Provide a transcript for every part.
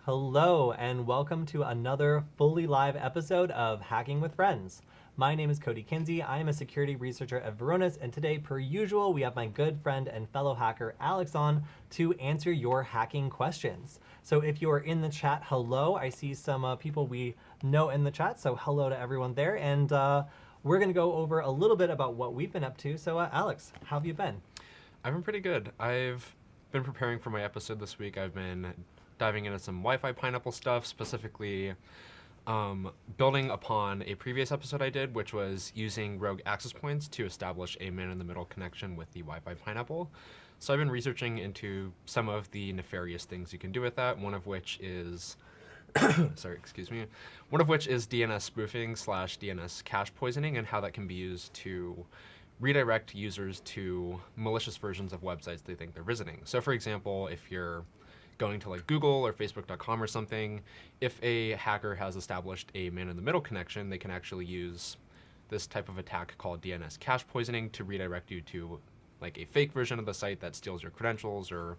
Hello, and welcome to another fully live episode of Hacking with Friends. My name is Kody Kinsey. I am a security researcher at Varonis, and today, per usual, we have my good friend and fellow hacker Alex on to answer your hacking questions. So if you're in the chat, hello. I see some people we know in the chat, so hello to everyone there. And we're going to go over a little bit about what we've been up to. So Alex, how have you been? I've been pretty good. I've been preparing for my episode this week. I've been diving into some Wi-Fi pineapple stuff, specifically building upon a previous episode I did, which was using rogue access points to establish a man-in-the-middle connection with the Wi-Fi pineapple. So I've been researching into some of the nefarious things you can do with that, one of which is one of which is DNS spoofing / DNS cache poisoning, and how that can be used to redirect users to malicious versions of websites they think they're visiting. So for example, if you're going to like Google or Facebook.com or something, if a hacker has established a man-in-the-middle connection, they can actually use this type of attack called DNS cache poisoning to redirect you to like a fake version of the site that steals your credentials or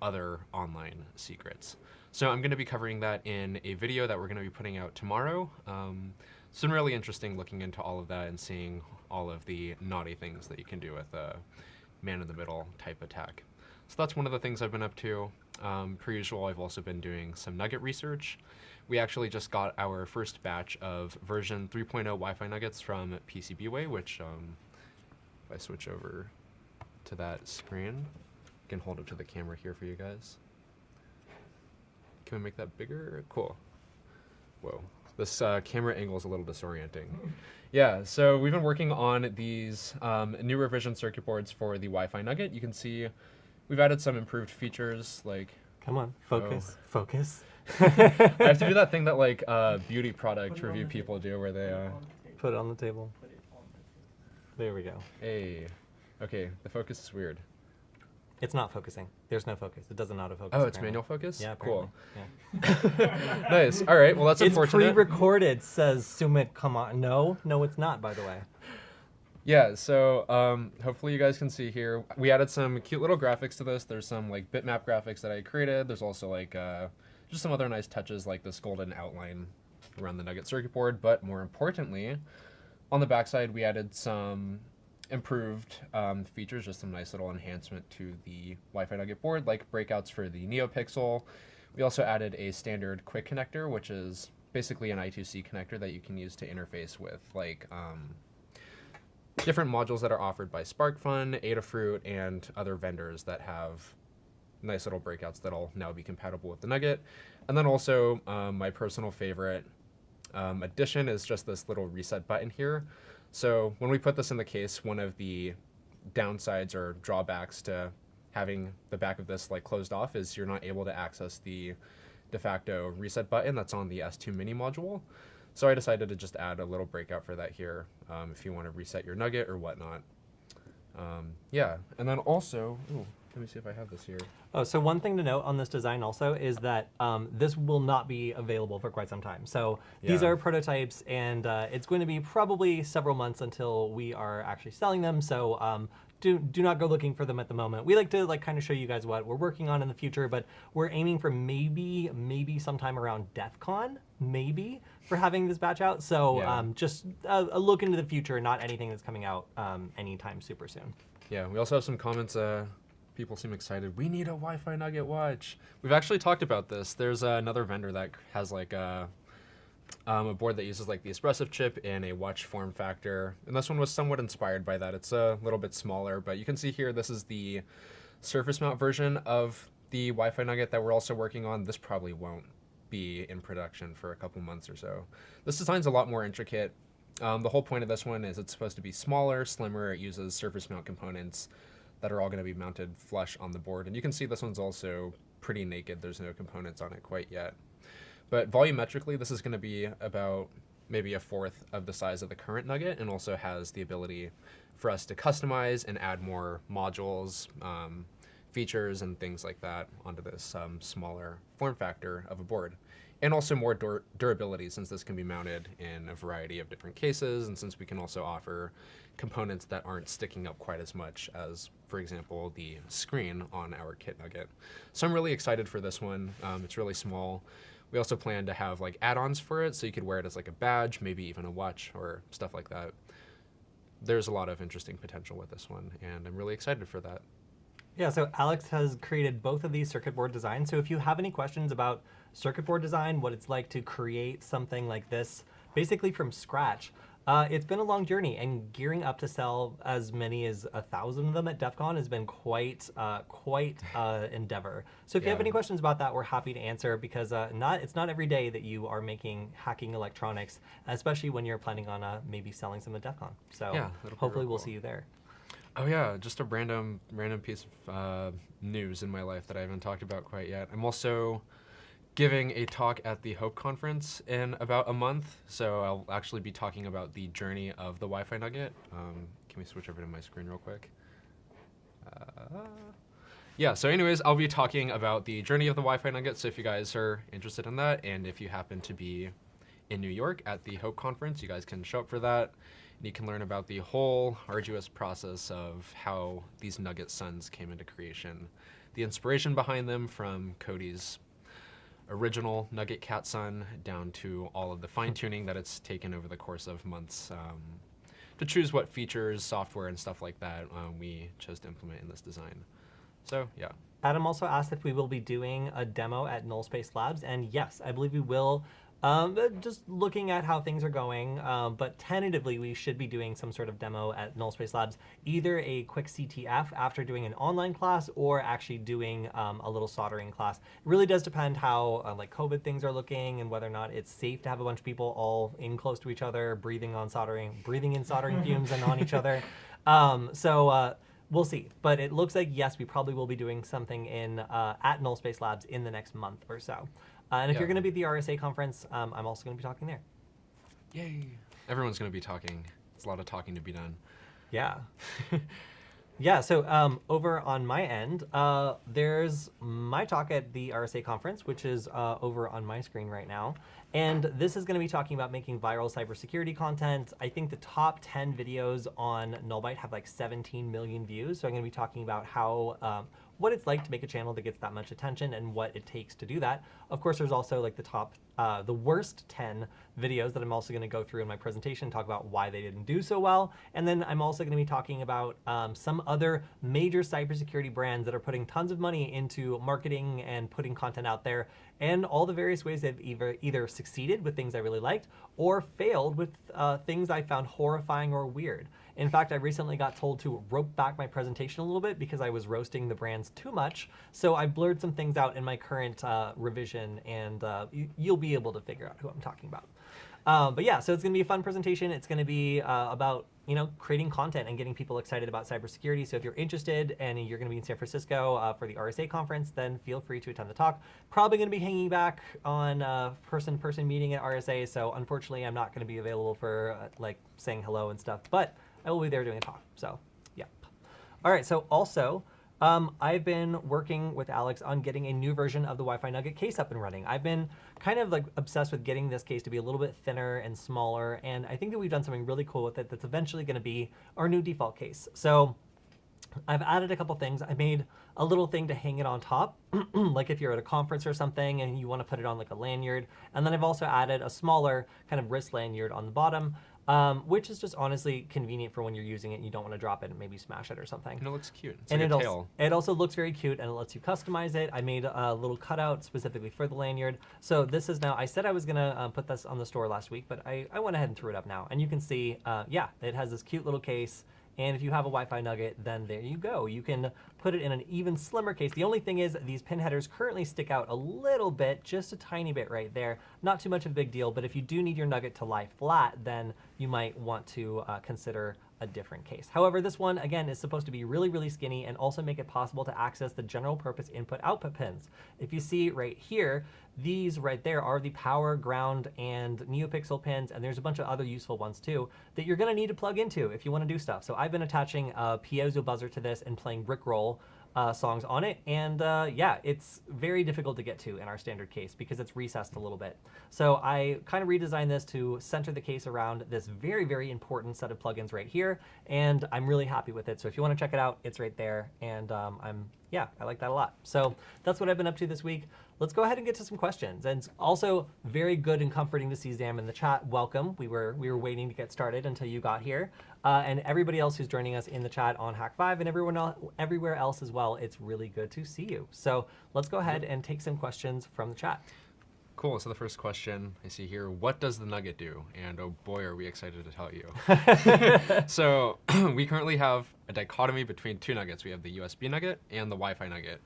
other online secrets. So I'm going to be covering that in a video that we're going to be putting out tomorrow. It's been really interesting looking into all of that and seeing all of the naughty things that you can do with a man-in-the-middle type attack. So that's one of the things I've been up to. Per usual, I've also been doing some nugget research. We actually just got our first batch of version 3.0 Wi-Fi nuggets from PCBWay, which if I switch over to that screen, I can hold it to the camera here for you guys. Can we make that bigger? Cool. Whoa. This camera angle is a little disorienting. Yeah, so we've been working on these new revision circuit boards for the Wi-Fi Nugget. You can see we've added some improved features like... Come on, focus, focus. I have to do that thing that like beauty product review people do where they... Put it on the table. There we go. Hey. Okay, the focus is weird. It's not focusing. There's no focus. It doesn't autofocus. Oh, it's manual focus? Yeah, cool. Yeah. Nice. All right, well that's unfortunate. It's pre-recorded, says Sumit. Come on. No, it's not, by the way. Yeah, so hopefully you guys can see here. We added some cute little graphics to this. There's some like bitmap graphics that I created. There's also like just some other nice touches like this golden outline around the Nugget circuit board. But more importantly, on the backside we added some improved features, just some nice little enhancement to the Wi-Fi Nugget board, like breakouts for the NeoPixel. We also added a standard quick connector, which is basically an I2C connector that you can use to interface with like different modules that are offered by SparkFun, Adafruit, and other vendors that have nice little breakouts that'll now be compatible with the Nugget. And then also my personal favorite addition is just this little reset button here. So when we put this in the case, one of the downsides or drawbacks to having the back of this like closed off is you're not able to access the de facto reset button that's on the S2 mini module. So I decided to just add a little breakout for that here if you want to reset your Nugget or whatnot. Yeah, and then also, ooh, let me see if I have this here. Oh, so one thing to note on this design also is that this will not be available for quite some time. So these are prototypes, and it's going to be probably several months until we are actually selling them. So do not go looking for them at the moment. We like to kind of show you guys what we're working on in the future, but we're aiming for maybe sometime around DEF CON, maybe, for having this batch out. So just a look into the future, not anything that's coming out anytime super soon. Yeah, we also have some comments. People seem excited. We need a Wi-Fi Nugget watch. We've actually talked about this. There's another vendor that has like a board that uses like the espresso chip in a watch form factor. And this one was somewhat inspired by that. It's a little bit smaller, but you can see here, this is the surface mount version of the Wi-Fi Nugget that we're also working on. This probably won't be in production for a couple months or so. This design's a lot more intricate. The whole point of this one is it's supposed to be smaller, slimmer. It uses surface mount components that are all going to be mounted flush on the board. And you can see this one's also pretty naked. There's no components on it quite yet. But volumetrically, this is going to be about maybe a fourth of the size of the current Nugget, and also has the ability for us to customize and add more modules, features and things like that onto this smaller form factor of a board. And also more durability, since this can be mounted in a variety of different cases, and since we can also offer components that aren't sticking up quite as much as, for example, the screen on our kit nugget. So I'm really excited for this one. It's really small. We also plan to have like add-ons for it, so you could wear it as like a badge, maybe even a watch or stuff like that. There's a lot of interesting potential with this one, and I'm really excited for that. Yeah, so Alex has created both of these circuit board designs. So if you have any questions about circuit board design, what it's like to create something like this, basically from scratch, it's been a long journey, and gearing up to sell as many as 1,000 of them at DEF CON has been quite endeavor. So if you have any questions about that, we're happy to answer, because it's not every day that you are making hacking electronics, especially when you're planning on maybe selling some at DEF CON. So yeah, hopefully we'll see you there. Oh yeah, just a random piece of news in my life that I haven't talked about quite yet. I'm also giving a talk at the Hope Conference in about a month, so I'll actually be talking about the journey of the Wi-Fi nugget. Can we switch over to my screen real quick? Yeah, so anyways, I'll be talking about the journey of the Wi-Fi nugget, so if you guys are interested in that, and if you happen to be in New York at the Hope Conference, you guys can show up for that. And you can learn about the whole arduous process of how these nugget suns came into creation, the inspiration behind them from Kody's original nugget cat sun down to all of the fine-tuning that it's taken over the course of months to choose what features, software, and stuff like that we chose to implement in this design. So yeah. Adam also asked if we will be doing a demo at Null Space Labs, and yes, I believe we will. Just looking at how things are going, but tentatively we should be doing some sort of demo at Null Space Labs, either a quick CTF after doing an online class, or actually doing a little soldering class. It really does depend how like COVID things are looking, and whether or not it's safe to have a bunch of people all in close to each other, breathing in soldering fumes and on each other. We'll see, but it looks like, yes, we probably will be doing something at Null Space Labs in the next month or so. And if you're going to be at the RSA conference, I'm also going to be talking there. Yay. Everyone's going to be talking. It's a lot of talking to be done. Yeah. Yeah, so over on my end, there's my talk at the RSA conference, which is over on my screen right now. And this is going to be talking about making viral cybersecurity content. I think the top 10 videos on Nullbyte have like 17 million views. So I'm going to be talking about how what it's like to make a channel that gets that much attention and what it takes to do that. Of course, there's also like the worst 10 videos that I'm also going to go through in my presentation, talk about why they didn't do so well. And then I'm also going to be talking about some other major cybersecurity brands that are putting tons of money into marketing and putting content out there, and all the various ways they've either succeeded with things I really liked, or failed with things I found horrifying or weird. In fact, I recently got told to rope back my presentation a little bit because I was roasting the brands too much. So I blurred some things out in my current revision, and you'll be able to figure out who I'm talking about. But yeah, so it's going to be a fun presentation. It's going to be about creating content and getting people excited about cybersecurity. So if you're interested and you're going to be in San Francisco for the RSA conference, then feel free to attend the talk. Probably going to be hanging back on person-to-person meeting at RSA. So unfortunately, I'm not going to be available for like saying hello and stuff, but I will be there doing a talk. So yeah. All right. So also, I've been working with Alex on getting a new version of the Wi-Fi Nugget case up and running. I've been kind of like obsessed with getting this case to be a little bit thinner and smaller, and I think that we've done something really cool with it that's eventually going to be our new default case. So I've added a couple things. I made a little thing to hang it on top, like if you're at a conference or something and you want to put it on like a lanyard. And then I've also added a smaller kind of wrist lanyard on the bottom, which is just honestly convenient for when you're using it and you don't want to drop it and maybe smash it or something. And it looks cute. It's and like a tail. It also looks very cute, and it lets you customize it. I made a little cutout specifically for the lanyard. So this is now, I said I was going to put this on the store last week, but I went ahead and threw it up now. And you can see, yeah, it has this cute little case. And if you have a Wi-Fi Nugget, then there you go. You can put it in an even slimmer case. The only thing is these pin headers currently stick out a little bit, just a tiny bit right there. Not too much of a big deal, but if you do need your Nugget to lie flat, then you might want to consider a different case. However, this one, again, is supposed to be really, really skinny and also make it possible to access the general purpose input-output pins. If you see right here, these right there are the power, ground, and NeoPixel pins, and there's a bunch of other useful ones too that you're going to need to plug into if you want to do stuff. So I've been attaching a piezo buzzer to this and playing Rickroll songs on it. And yeah, it's very difficult to get to in our standard case because it's recessed a little bit. So I kind of redesigned this to center the case around this very, very important set of plugins right here. And I'm really happy with it. So if you want to check it out, it's right there. And yeah, I like that a lot. So that's what I've been up to this week. Let's go ahead and get to some questions. And it's also very good and comforting to see Zam in the chat. Welcome. We were waiting to get started until you got here. And everybody else who's joining us in the chat on Hack5 and everywhere else as well, it's really good to see you. So let's go ahead and take some questions from the chat. Cool. So the first question I see here, what does the nugget do? And oh boy, are we excited to tell you. So we currently have a dichotomy between two nuggets. We have the USB nugget and the Wi-Fi nugget.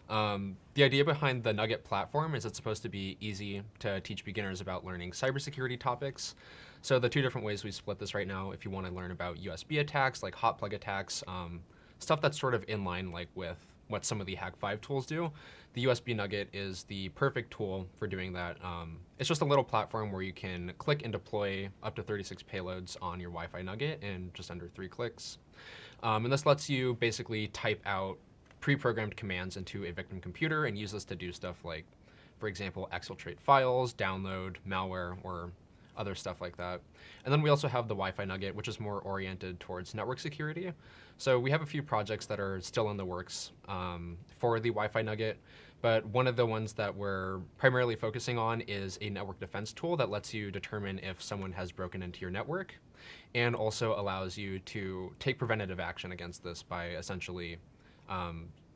The idea behind the Nugget platform is it's supposed to be easy to teach beginners about learning cybersecurity topics. So the two different ways we split this right now, if you want to learn about USB attacks, like hot plug attacks, stuff that's sort of in line like with what some of the Hack5 tools do, the USB Nugget is the perfect tool for doing that. It's just a little platform where you can click and deploy up to 36 payloads on your Wi-Fi Nugget in just under 3 clicks. And this lets you basically type out pre-programmed commands into a victim computer and use this to do stuff like, for example, exfiltrate files, download malware, or other stuff like that. And then we also have the Wi-Fi Nugget, which is more oriented towards network security. So we have a few projects that are still in the works for the Wi-Fi Nugget, but one of the ones that we're primarily focusing on is a network defense tool that lets you determine if someone has broken into your network and also allows you to take preventative action against this by essentially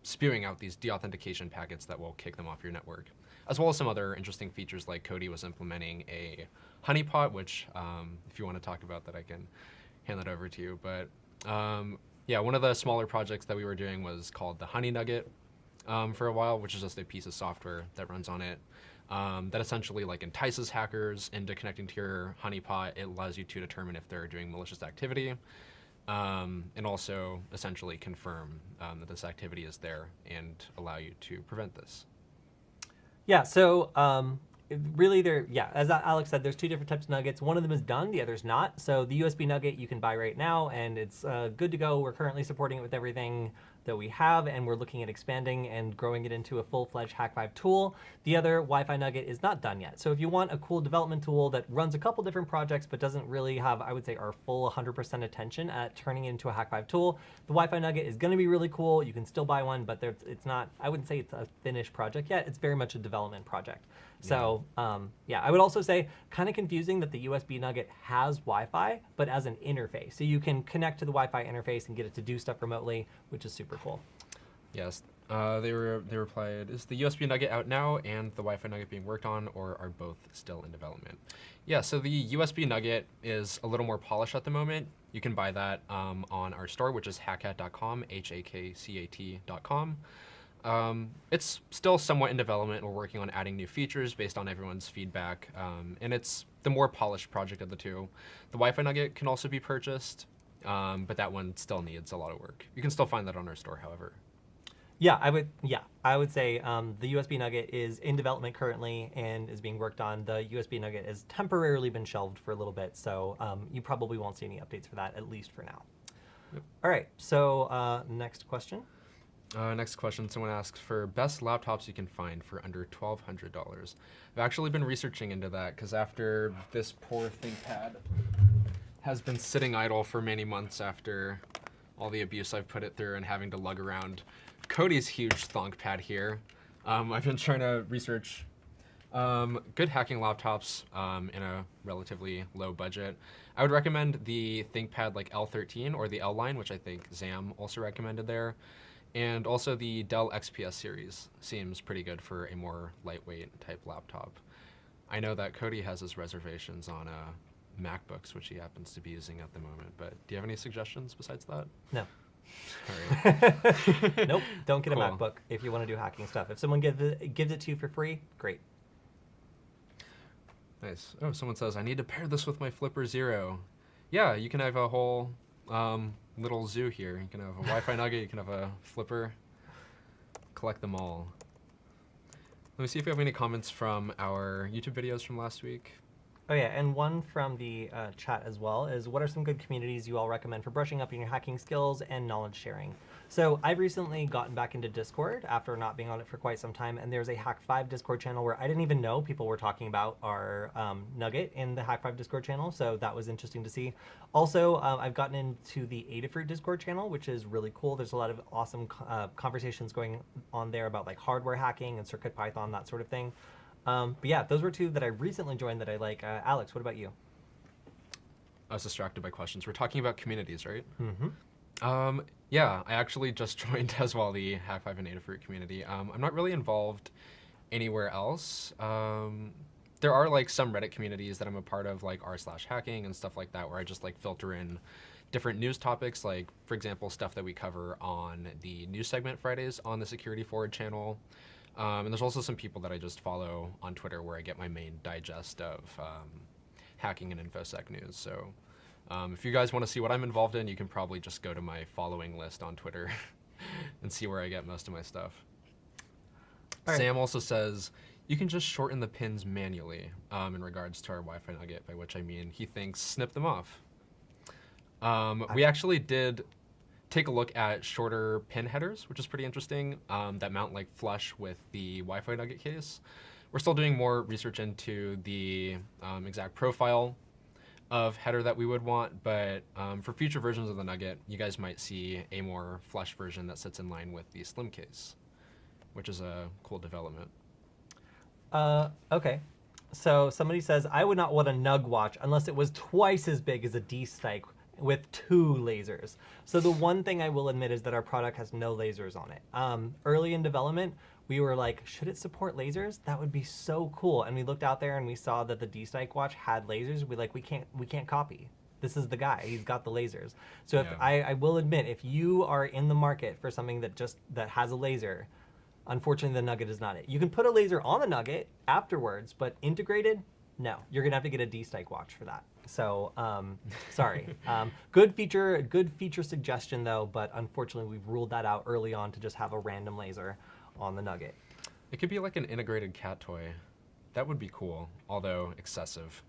spewing out these deauthentication packets that will kick them off your network, as well as some other interesting features like Kody was implementing a honeypot, which if you want to talk about that, I can hand that over to you. But yeah, one of the smaller projects that we were doing was called the Honey Nugget for a while, which is just a piece of software that runs on it that essentially like entices hackers into connecting to your honeypot. It allows you to determine if they're doing malicious activity. And also essentially confirm that this activity is there and allow you to prevent this. Yeah, so really as Alex said, there's two different types of nuggets. One of them is done, the other's not. So the USB nugget you can buy right now and it's good to go. We're currently supporting it with everything that we have, and we're looking at expanding and growing it into a full-fledged Hack5 tool. The other Wi-Fi nugget is not done yet. So if you want a cool development tool that runs a couple different projects but doesn't really have, I would say, our full 100% attention at turning it into a Hack5 tool, the Wi-Fi nugget is going to be really cool. You can still buy one, but it's not, I wouldn't say it's a finished project yet. It's very much a development project. So yeah, I would also say kind of confusing that the USB nugget has Wi-Fi, but as an interface. So you can connect to the Wi-Fi interface and get it to do stuff remotely, which is super cool. Yes, they replied, is the USB nugget out now and the Wi-Fi nugget being worked on, or are both still in development? Yeah, so the USB nugget is a little more polished at the moment. You can buy that on our store, which is hackcat.com, HAKCAT.com. It's still somewhat in development. We're working on adding new features based on everyone's feedback, and it's the more polished project of the two. The Wi-Fi nugget can also be purchased, but that one still needs a lot of work. You can still find that on our store, however. Yeah, I would say the USB nugget is in development currently and is being worked on. The USB nugget has temporarily been shelved for a little bit, so you probably won't see any updates for that, at least for now. Yep. All right, so next question. Next question, someone asks for best laptops you can find for under $1,200. I've actually been researching into that because after this poor ThinkPad has been sitting idle for many months after all the abuse I've put it through and having to lug around Kody's huge ThonkPad here, I've been trying to research good hacking laptops in a relatively low budget. I would recommend the ThinkPad like L13 or the L line, which I think Zam also recommended there. And also the Dell XPS series seems pretty good for a more lightweight type laptop. I know that Kody has his reservations on MacBooks, which he happens to be using at the moment, but do you have any suggestions besides that? No. All right. Nope, don't get Cool. a MacBook if you want to do hacking stuff. If someone gives it to you for free, great. Nice. Oh, someone says, I need to pair this with my Flipper Zero. Yeah, you can have a whole little zoo here. You can have a Wi-Fi nugget, you can have a Flipper. Collect them all. Let me see if we have any comments from our YouTube videos from last week. Oh yeah, and one from the chat as well is, what are some good communities you all recommend for brushing up on your hacking skills and knowledge sharing? So I've recently gotten back into Discord after not being on it for quite some time, and there's a Hack5 Discord channel where I didn't even know people were talking about our nugget in the Hack5 Discord channel, so that was interesting to see. Also, I've gotten into the Adafruit Discord channel, which is really cool. There's a lot of awesome conversations going on there about like hardware hacking and CircuitPython, that sort of thing. But yeah, those were two that I recently joined that I like. Alex, what about you? I was distracted by questions. We're talking about communities, right? Mm-hmm. Yeah, I actually just joined as well the Hack5 and Adafruit community. I'm not really involved anywhere else. There are like some Reddit communities that I'm a part of, like r/hacking and stuff like that, where I just like filter in different news topics, like for example, stuff that we cover on the news segment Fridays on the Security Forward channel. And there's also some people that I just follow on Twitter where I get my main digest of hacking and InfoSec news. So if you guys want to see what I'm involved in, you can probably just go to my following list on Twitter and see where I get most of my stuff. Right. Sam also says, you can just shorten the pins manually in regards to our Wi-Fi nugget, by which I mean he thinks snip them off. We actually did take a look at shorter pin headers, which is pretty interesting, that mount like flush with the Wi-Fi nugget case. We're still doing more research into the exact profile of header that we would want, but for future versions of the nugget, you guys might see a more flush version that sits in line with the slim case, which is a cool development. Okay. So somebody says, I would not want a Nug watch unless it was twice as big as a D-Stike with 2 lasers. So the one thing I will admit is that our product has no lasers on it. Early in development, we were like, should it support lasers? That would be so cool. And we looked out there and we saw that the D-Stike watch had lasers. We can't copy. This is the guy. He's got the lasers. So if I will admit, if you are in the market for something that has a laser, unfortunately, the Nugget is not it. You can put a laser on the Nugget afterwards, but integrated, no. You're gonna have to get a D-Stike watch for that. So, sorry. Good feature suggestion though, but unfortunately, we've ruled that out early on to just have a random laser on the Nugget. It could be like an integrated cat toy. That would be cool, although excessive.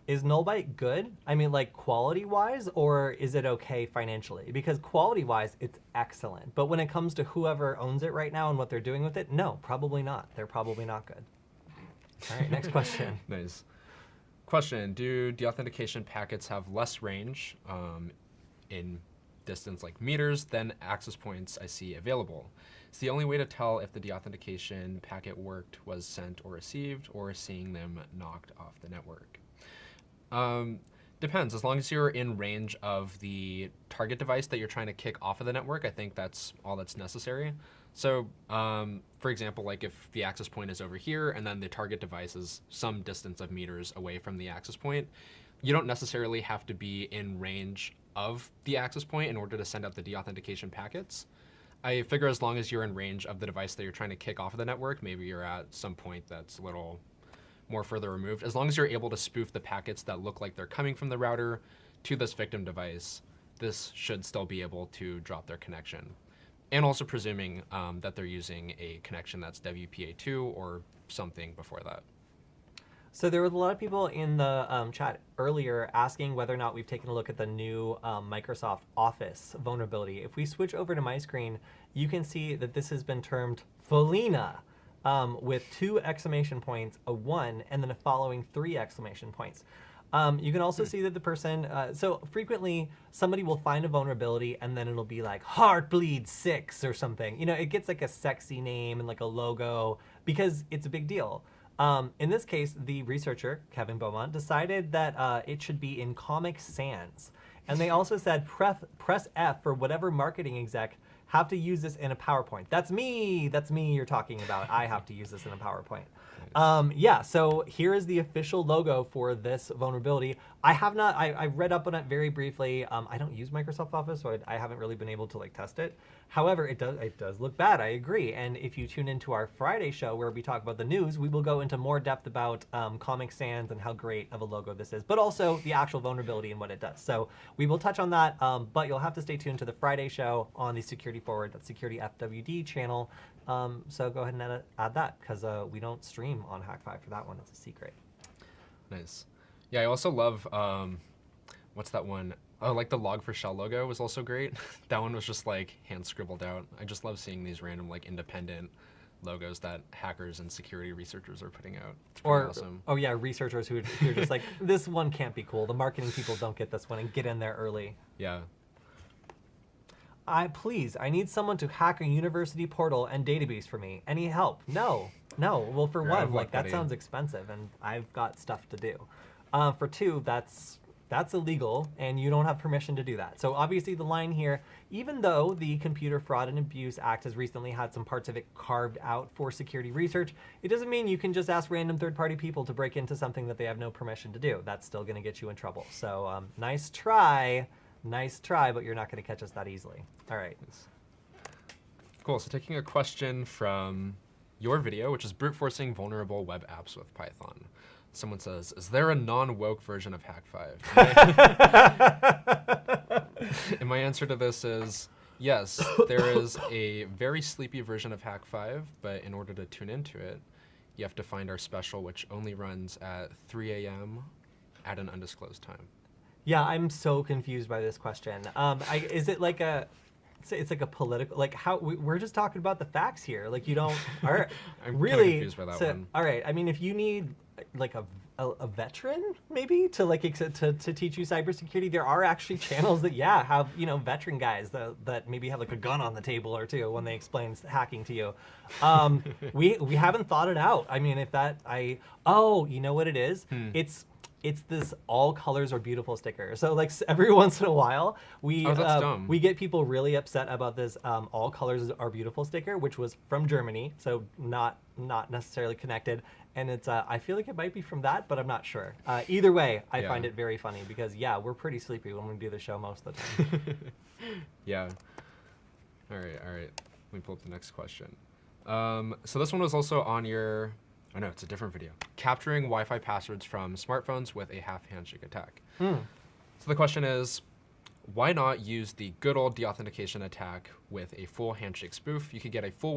Is Nullbyte good? I mean, like quality-wise, or is it okay financially? Because quality-wise, it's excellent. But when it comes to whoever owns it right now and what they're doing with it, no, probably not. They're probably not good. All right, next question. Nice. Question, do deauthentication packets have less range in distance like meters than access points I see available? It's the only way to tell if the deauthentication packet worked, was sent or received, or seeing them knocked off the network. Depends. As long as you're in range of the target device that you're trying to kick off of the network, I think that's all that's necessary. So, for example, like if the access point is over here and then the target device is some distance of meters away from the access point, you don't necessarily have to be in range of the access point in order to send out the deauthentication packets. I figure as long as you're in range of the device that you're trying to kick off of the network, maybe you're at some point that's a little more further removed, as long as you're able to spoof the packets that look like they're coming from the router to this victim device, this should still be able to drop their connection. And also presuming that they're using a connection that's WPA2 or something before that. So there was a lot of people in the chat earlier asking whether or not we've taken a look at the new Microsoft Office vulnerability. If we switch over to my screen, you can see that this has been termed Felina. With 2 exclamation points, a 1, and then a following 3 exclamation points. You can also see that the person, so frequently somebody will find a vulnerability and then it'll be like Heartbleed 6 or something. You know, it gets like a sexy name and like a logo because it's a big deal. In this case, the researcher, Kevin Beaumont, decided that it should be in Comic Sans. And they also said press F for whatever marketing exec have to use this in a PowerPoint. That's me you're talking about. I have to use this in a PowerPoint. Yeah, so here is the official logo for this vulnerability. I read up on it very briefly. I don't use Microsoft Office, so I haven't really been able to like test it. However, it does look bad, I agree. And if you tune into our Friday show where we talk about the news, we will go into more depth about Comic Sans and how great of a logo this is, but also the actual vulnerability and what it does. So we will touch on that, but you'll have to stay tuned to the Friday show on the Security Forward, that's Security FWD channel. So go ahead and add that because we don't stream on Hack5 for that one. It's a secret. Nice. Yeah, I also love, what's that one? Oh, like the Log4Shell logo was also great. That one was just like hand scribbled out. I just love seeing these random like independent logos that hackers and security researchers are putting out. It's pretty awesome. Oh yeah, researchers who are just like, this one can't be cool. The marketing people don't get this one and get in there early. Yeah. I need someone to hack a university portal and database for me. Any help? No. Well, for one, like that sounds expensive, and I've got stuff to do. For two, that's illegal, and you don't have permission to do that. So obviously the line here, even though the Computer Fraud and Abuse Act has recently had some parts of it carved out for security research, it doesn't mean you can just ask random third-party people to break into something that they have no permission to do. That's still going to get you in trouble. So nice try, but you're not going to catch us that easily. All right. Cool. So taking a question from your video, which is brute forcing vulnerable web apps with Python. Someone says, is there a non-woke version of Hack 5? And my answer to this is yes, there is a very sleepy version of Hack 5, but in order to tune into it, you have to find our special, which only runs at 3 a.m. at an undisclosed time. Yeah, I'm so confused by this question. Is it like a... It's like a political, like how we're just talking about the facts here. Like you don't. I'm really confused by that one. All right. I mean, if you need like a veteran maybe to like to teach you cybersecurity, there are actually channels that have veteran guys that maybe have like a gun on the table or two when they explain hacking to you. We haven't thought it out. I mean, if that you know what it is? It's this all colors are beautiful sticker. So like every once in a while, we get people really upset about this all colors are beautiful sticker, which was from Germany, so not necessarily connected. And it's I feel like it might be from that, but I'm not sure. Either way, I find it very funny because we're pretty sleepy when we do the show most of the time. Yeah. All right. Let me pull up the next question. So this one was also on your... Oh no, it's a different video. Capturing Wi-Fi passwords from smartphones with a half handshake attack. So the question is, why not use the good old deauthentication attack with a full handshake spoof? You could get a full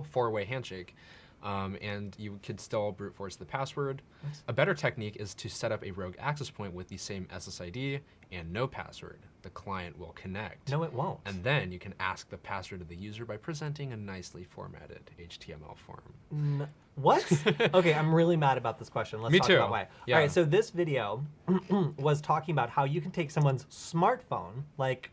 four-way handshake, and you could still brute force the password. Nice. A better technique is to set up a rogue access point with the same SSID and no password. The client will connect. No, it won't. And then you can ask the password of the user by presenting a nicely formatted HTML form. What? Okay, I'm really mad about this question. Let's talk about why. Yeah. All right, so this video was talking about how you can take someone's smartphone, like,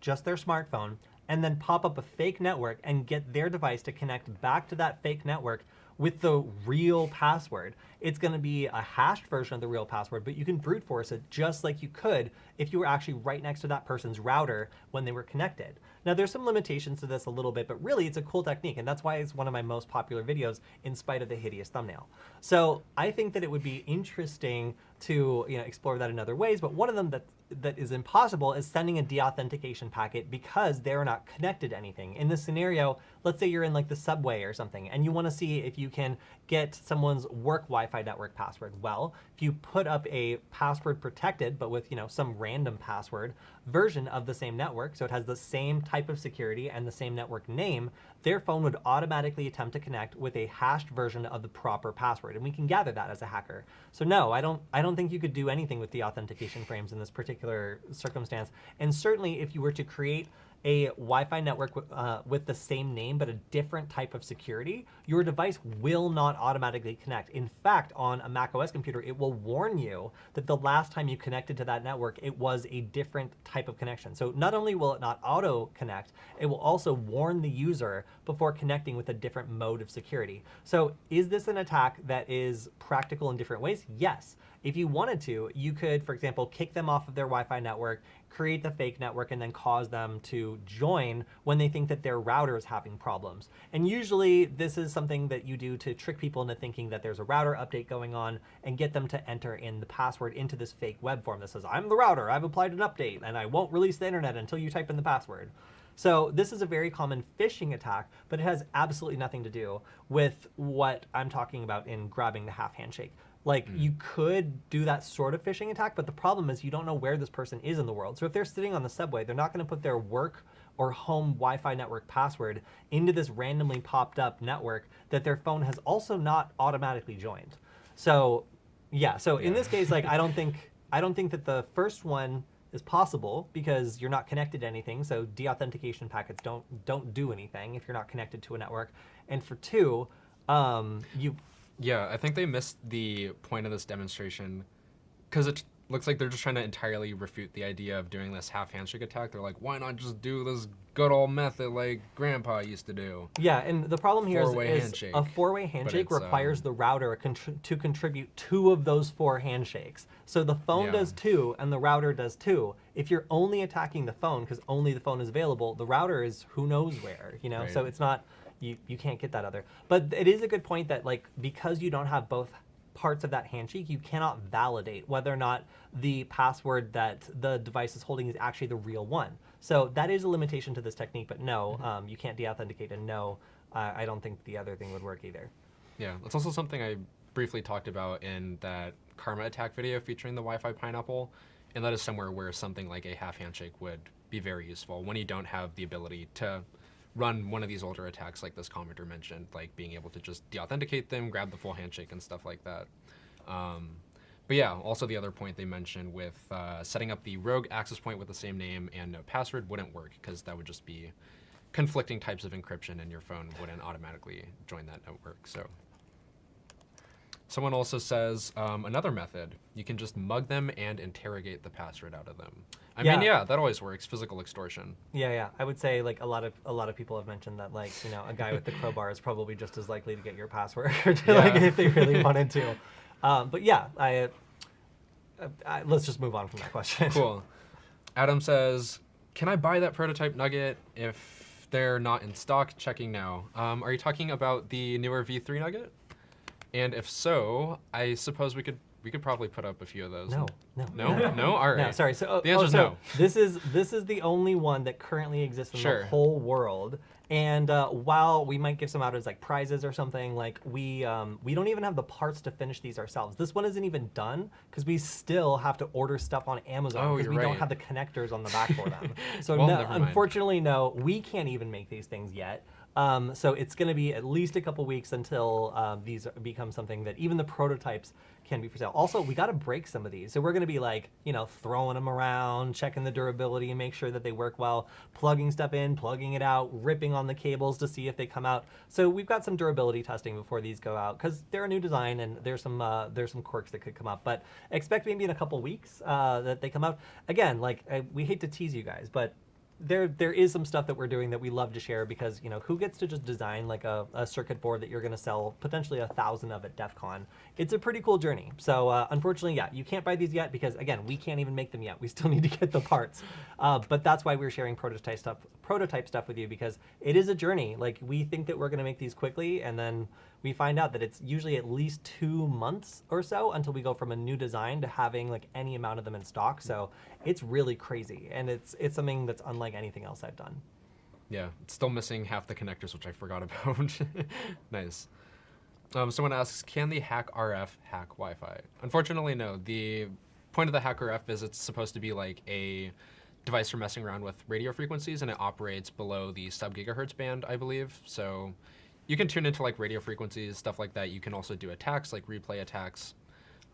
just their smartphone, and then pop up a fake network and get their device to connect back to that fake network with the real password. It's going to be a hashed version of the real password, but you can brute force it just like you could if you were actually right next to that person's router when they were connected. Now, there's some limitations to this a little bit, but really it's a cool technique, and that's why it's one of my most popular videos in spite of the hideous thumbnail. So I think that it would be interesting to explore that in other ways, but one of them that is impossible is sending a deauthentication packet because they're not connected to anything. In this scenario, let's say you're in like the subway or something, and you want to see if you can get someone's work Wi-Fi network password. Well, if you put up a password protected, but with some random password version of the same network, so it has the same type of security and the same network name, their phone would automatically attempt to connect with a hashed version of the proper password, and we can gather that as a hacker. So no, I don't think you could do anything with the authentication frames in this particular circumstance. And certainly if you were to create a Wi-Fi network with the same name but a different type of security, your device will not automatically connect. In fact, on a macOS computer, it will warn you that the last time you connected to that network, it was a different type of connection. So not only will it not auto-connect, it will also warn the user before connecting with a different mode of security. So is this an attack that is practical in different ways? Yes. If you wanted to, you could, for example, kick them off of their Wi-Fi network, create the fake network, and then cause them to join when they think that their router is having problems. And usually this is something that you do to trick people into thinking that there's a router update going on and get them to enter in the password into this fake web form that says, I'm the router, I've applied an update, and I won't release the internet until you type in the password. So this is a very common phishing attack, but it has absolutely nothing to do with what I'm talking about in grabbing the half handshake. Like, you could do that sort of phishing attack, but the problem is you don't know where this person is in the world. So if they're sitting on the subway, they're not going to put their work or home Wi-Fi network password into this randomly popped up network that their phone has also not automatically joined. So Yeah. So in Yeah. this case, like I don't think that the first one is possible because you're not connected to anything. So deauthentication packets don't do anything if you're not connected to a network. And for two, you Yeah, I think they missed the point of this demonstration because it looks like they're just trying to entirely refute the idea of doing this half handshake attack. They're like, why not just do this good old method like Grandpa used to do? Yeah, and the problem here Four-way is handshake. a four-way handshake it's, requires the router to contribute two of those four handshakes. So the phone Yeah. does two and the router does two. If you're only attacking the phone because only the phone is available, the router is who knows where, you know? Right. So it's not, you can't get that other. But it is a good point that like because you don't have both parts of that handshake, you cannot validate whether or not the password that the device is holding is actually the real one. So that is a limitation to this technique, but no, you can't deauthenticate, and no, I don't think the other thing would work either. Yeah, that's also something I briefly talked about in that Karma attack video featuring the Wi-Fi pineapple, and that is somewhere where something like a half handshake would be very useful when you don't have the ability to run one of these older attacks like this commenter mentioned, like being able to just deauthenticate them, grab the full handshake and stuff like that. But yeah, also the other point they mentioned with setting up the rogue access point with the same name and no password wouldn't work because that would just be conflicting types of encryption and your phone wouldn't automatically join that network. So someone also says another method, you can just mug them and interrogate the password out of them. I mean, yeah, that always works. Physical extortion. Yeah. I would say like a lot of people have mentioned that like, you know, a guy with the crowbar is probably just as likely to get your password like if they really wanted to. But yeah, let's just move on from that question. Cool. Adam says, can I buy that prototype nugget if they're not in stock? Checking now. Are you talking about the newer V3 nugget? And if so, I suppose we could probably put up a few of those. No. No? All right. No, sorry. So the answer is no. This is the only one that currently exists in the whole world. And while we might give some out as like prizes or something, like we don't even have the parts to finish these ourselves. This one isn't even done because we still have to order stuff on Amazon because we don't have the connectors on the back for them. So well, no, unfortunately, no, we can't even make these things yet. So it's going to be at least a couple weeks until these become something that even the prototypes can be for sale. Also, we got to break some of these. So we're going to be like, you know, throwing them around, checking the durability and make sure that they work well, plugging stuff in, plugging it out, ripping on the cables to see if they come out. So we've got some durability testing before these go out because they're a new design and there's some quirks that could come up. But expect maybe in a couple weeks that they come out. Again, like we hate to tease you guys, but there is some stuff that we're doing that we love to share because, you know, who gets to just design like a circuit board that you're going to sell potentially 1,000 of at DEF CON? It's a pretty cool journey. So unfortunately, yeah, you can't buy these yet because, again, we can't even make them yet. We still need to get the parts. But that's why we're sharing prototype stuff with you because it is a journey. Like we think that we're going to make these quickly and then we find out that it's usually at least 2 months or so until we go from a new design to having like any amount of them in stock. So it's really crazy, and it's something that's unlike anything else I've done. Yeah, it's still missing half the connectors, which I forgot about. Nice. Someone asks, can the Hack RF hack Wi-Fi? Unfortunately, no. The point of the Hack RF is it's supposed to be like a device for messing around with radio frequencies, and it operates below the sub-gigahertz band, I believe. So you can tune into like radio frequencies, stuff like that. You can also do attacks, like replay attacks,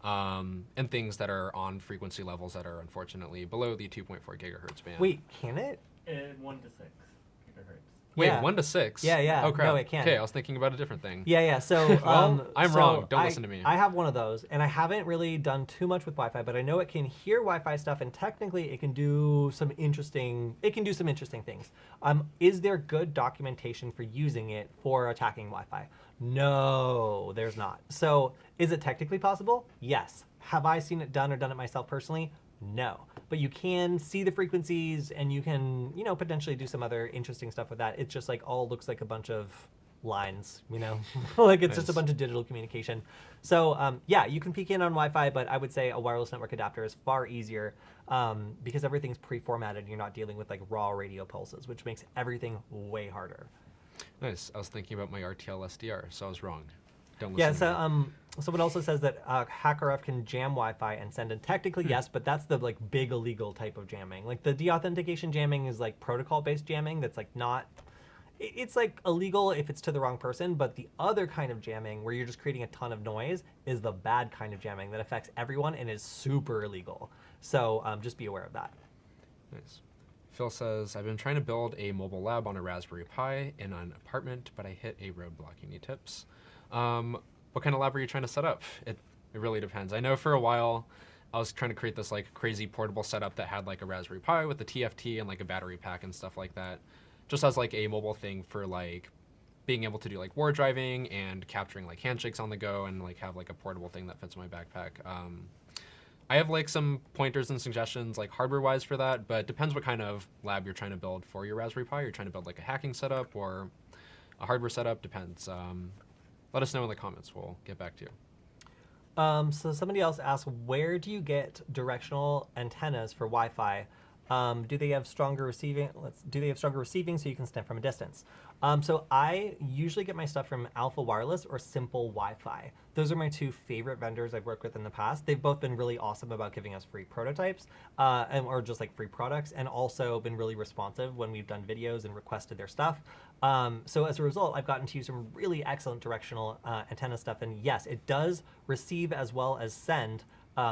and things that are on frequency levels that are unfortunately below the 2.4 gigahertz band. Wait, can it? 1 to 6 gigahertz. Wait, Yeah. 1 to 6? Yeah. Oh, crap. No, it can. Okay, I was thinking about a different thing. Yeah. So Well, I'm so wrong. Don't listen to me. I have one of those, and I haven't really done too much with Wi-Fi, but I know it can hear Wi-Fi stuff, and technically it can do some interesting. It can do some interesting things. Is there good documentation for using it for attacking Wi-Fi? No, there's not. So is it technically possible? Yes. Have I seen it done or done it myself personally? No. But you can see the frequencies and you can, you know, potentially do some other interesting stuff with that. It just like all looks like a bunch of lines, you know, like it's just a bunch of digital communication. So yeah, you can peek in on Wi-Fi, but I would say a wireless network adapter is far easier because everything's pre-formatted and you're not dealing with like raw radio pulses, which makes everything way harder. Nice. I was thinking about my RTL SDR, so I was wrong. Don't listen to me. Yeah, so someone also says that HackerF can jam Wi-Fi and send in. Technically, yes, but that's the like big illegal type of jamming. Like the deauthentication jamming is like protocol-based jamming. That's like not. It's like illegal if it's to the wrong person, but the other kind of jamming where you're just creating a ton of noise is the bad kind of jamming that affects everyone and is super illegal. So just be aware of that. Nice. Phil says, I've been trying to build a mobile lab on a Raspberry Pi in an apartment, but I hit a roadblock. Any tips? What kind of lab are you trying to set up? It really depends. I know for a while I was trying to create this like crazy portable setup that had like a Raspberry Pi with a TFT and like a battery pack and stuff like that, just as like a mobile thing for like being able to do like war driving and capturing like handshakes on the go and like have like a portable thing that fits in my backpack. I have like some pointers and suggestions like hardware wise for that, but it depends what kind of lab you're trying to build for your Raspberry Pi. You're trying to build like a hacking setup or a hardware setup, depends. Let us know in the comments, we'll get back to you. So somebody else asked, where do you get directional antennas for Wi-Fi? Do they have stronger receiving? Do they have stronger receiving so you can sniff from a distance? So I usually get my stuff from Alpha Wireless or Simple Wi-Fi. Those are my two favorite vendors I've worked with in the past. They've both been really awesome about giving us free prototypes or just like free products, and also been really responsive when we've done videos and requested their stuff. So as a result, I've gotten to use some really excellent directional antenna stuff. And yes, it does receive as well as send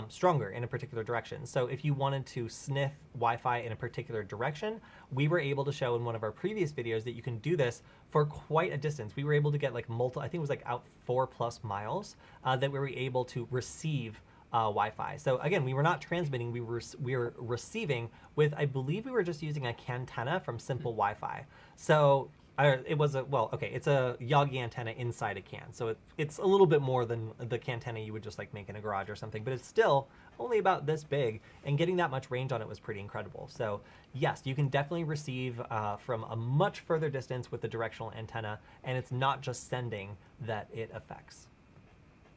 stronger in a particular direction. So if you wanted to sniff Wi-Fi in a particular direction, we were able to show in one of our previous videos that you can do this for quite a distance. We were able to get like I think it was like out 4+ miles that we were able to receive Wi-Fi. So again, we were not transmitting, we were receiving with, I believe we were just using a cantenna from Simple Wi-Fi. So it was it's a Yagi antenna inside a can. So it's a little bit more than the cantenna you would just like make in a garage or something, but it's still only about this big, and getting that much range on it was pretty incredible. So yes, you can definitely receive from a much further distance with the directional antenna, and it's not just sending that it affects.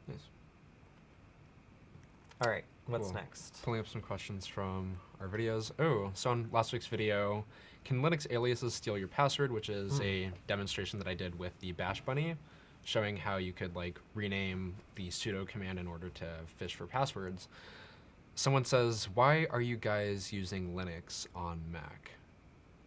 Nice. All right, what's Cool. next? Pulling up some questions from our videos. Oh, so on last week's video, can Linux aliases steal your password, which is a demonstration that I did with the Bash Bunny, showing how you could like rename the sudo command in order to fish for passwords. Someone says, why are you guys using Linux on Mac?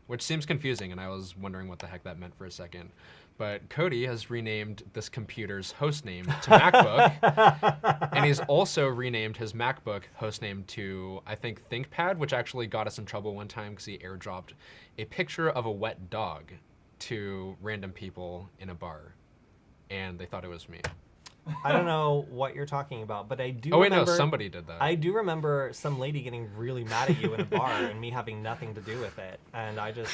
Which seems confusing, and I was wondering what the heck that meant for a second. But Kody has renamed this computer's hostname to MacBook, and he's also renamed his MacBook hostname to, I think, ThinkPad, which actually got us in trouble one time because he airdropped a picture of a wet dog to random people in a bar, and they thought it was me. I don't know what you're talking about, but I do Oh, wait, remember, no, somebody did that. I do remember some lady getting really mad at you in a bar and me having nothing to do with it, and I just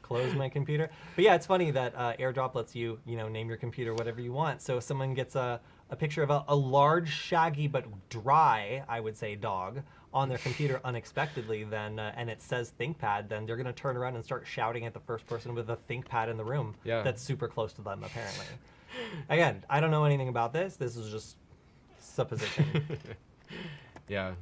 closed my computer. But yeah, it's funny that AirDrop lets you, name your computer whatever you want. So if someone gets a picture of a large, shaggy, but dry, I would say, dog on their computer unexpectedly, then and it says ThinkPad, then they're going to turn around and start shouting at the first person with a ThinkPad in the room that's super close to them, apparently. Again, I don't know anything about this. This is just supposition. Yeah.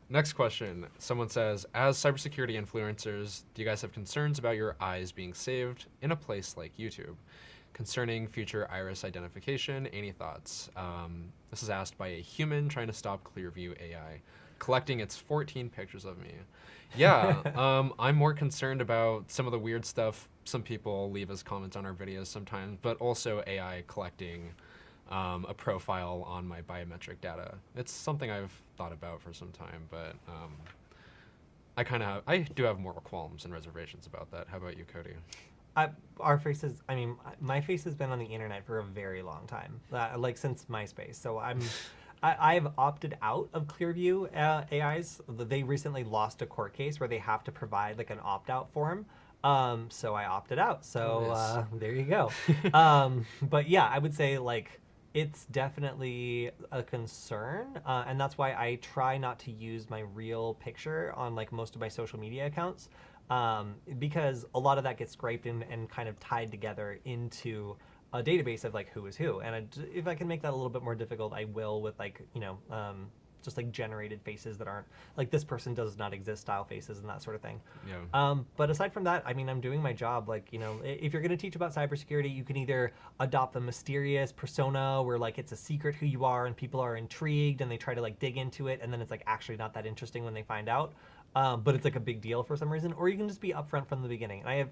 Next question. Someone says, as cybersecurity influencers, do you guys have concerns about your eyes being saved in a place like YouTube? Concerning future iris identification, any thoughts? This is asked by a human trying to stop Clearview AI collecting its 14 pictures of me. Yeah, I'm more concerned about some of the weird stuff some people leave as comments on our videos sometimes, but also AI collecting a profile on my biometric data. It's something I've thought about for some time, but I do have moral qualms and reservations about that. How about you, Kody? My face has been on the internet for a very long time, like since MySpace. So I've opted out of Clearview AIs. They recently lost a court case where they have to provide like an opt-out form. So I opted out. So there you go. But yeah, I would say like it's definitely a concern, and that's why I try not to use my real picture on like most of my social media accounts, because a lot of that gets scraped and kind of tied together into a database of like who is who. And if I can make that a little bit more difficult, I will with like, just like generated faces that aren't like this person does not exist style faces and that sort of thing. Yeah. But aside from that, I mean, I'm doing my job. Like, if you're going to teach about cybersecurity, you can either adopt the mysterious persona where like it's a secret who you are and people are intrigued and they try to like dig into it, and then it's like actually not that interesting when they find out. but it's like a big deal for some reason, or you can just be upfront from the beginning. And I have,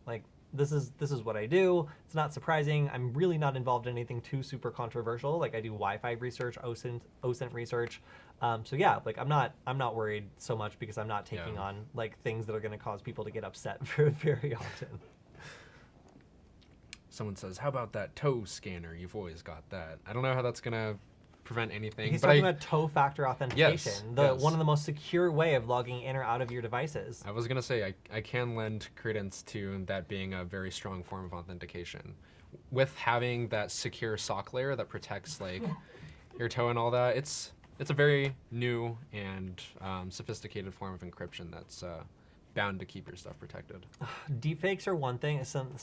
like this is what I do. It's not surprising. I'm really not involved in anything too super controversial. Like I do Wi-Fi research, OSINT research. So yeah, like I'm not worried so much because I'm not taking on like things that are going to cause people to get upset very, very often. Someone says, "How about that toe scanner? You've always got that." I don't know how that's gonna prevent anything. He's but talking about toe factor authentication, yes. one of the most secure way of logging in or out of your devices. I was gonna say I can lend credence to that being a very strong form of authentication, with having that secure sock layer that protects like your toe and all that. It's a very new and sophisticated form of encryption that's bound to keep your stuff protected. Deepfakes are one thing.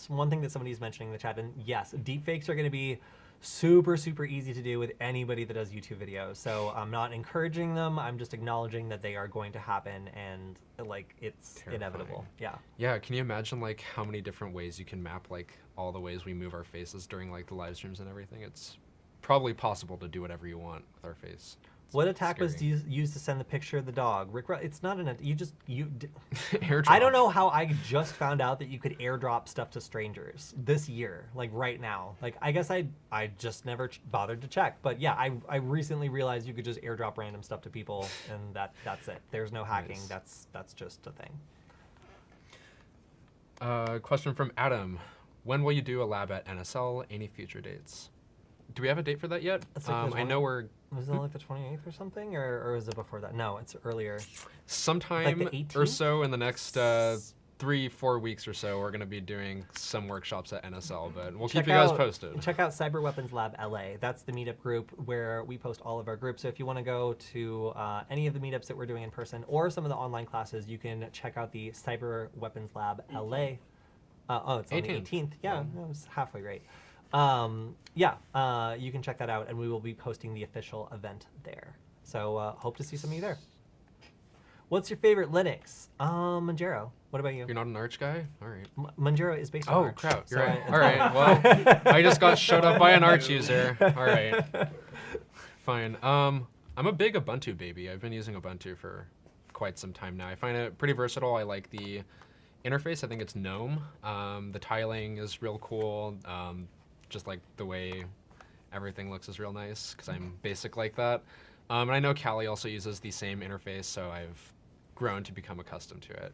One thing that somebody's mentioning in the chat, and yes, deepfakes are going to be super, super easy to do with anybody that does YouTube videos. So I'm not encouraging them. I'm just acknowledging that they are going to happen, and like it's Terrifying. inevitable. Yeah. Yeah. Can you imagine like how many different ways you can map like all the ways we move our faces during like the live streams and everything? It's probably possible to do whatever you want with our face. What attack scary. was used to send the picture of the dog? Rick, it's not an. Airdrop. I don't know how I just found out that you could airdrop stuff to strangers this year, like right now. Like I guess I just never bothered to check, but yeah, I recently realized you could just airdrop random stuff to people, and that's it. There's no hacking. Nice. That's just a thing. Question from Adam: when will you do a lab at NSL? Any future dates? Do we have a date for that yet? I know we're. Was it like the 28th or something, or was it before that? No, it's earlier. Sometime Like the 18th? or so in the next 3-4 weeks or so, we're going to be doing some workshops at NSL, but we'll keep you guys posted. Check out Cyber Weapons Lab LA. That's the meetup group where we post all of our groups. So if you want to go to any of the meetups that we're doing in person or some of the online classes, you can check out the Cyber Weapons Lab LA. It's on the 18th. Yeah, it was halfway right. You can check that out, and we will be posting the official event there. So hope to see some of you there. What's your favorite Linux? Manjaro. What about you? You're not an Arch guy? All right. Manjaro is based on Arch. Crap. You're so right. All right. Well, I just got shut up by an Arch user. All right. Fine. I'm a big Ubuntu baby. I've been using Ubuntu for quite some time now. I find it pretty versatile. I like the interface. I think it's GNOME. The tiling is real cool. Just like the way everything looks is real nice because I'm basic like that. And I know Callie also uses the same interface, so I've grown to become accustomed to it.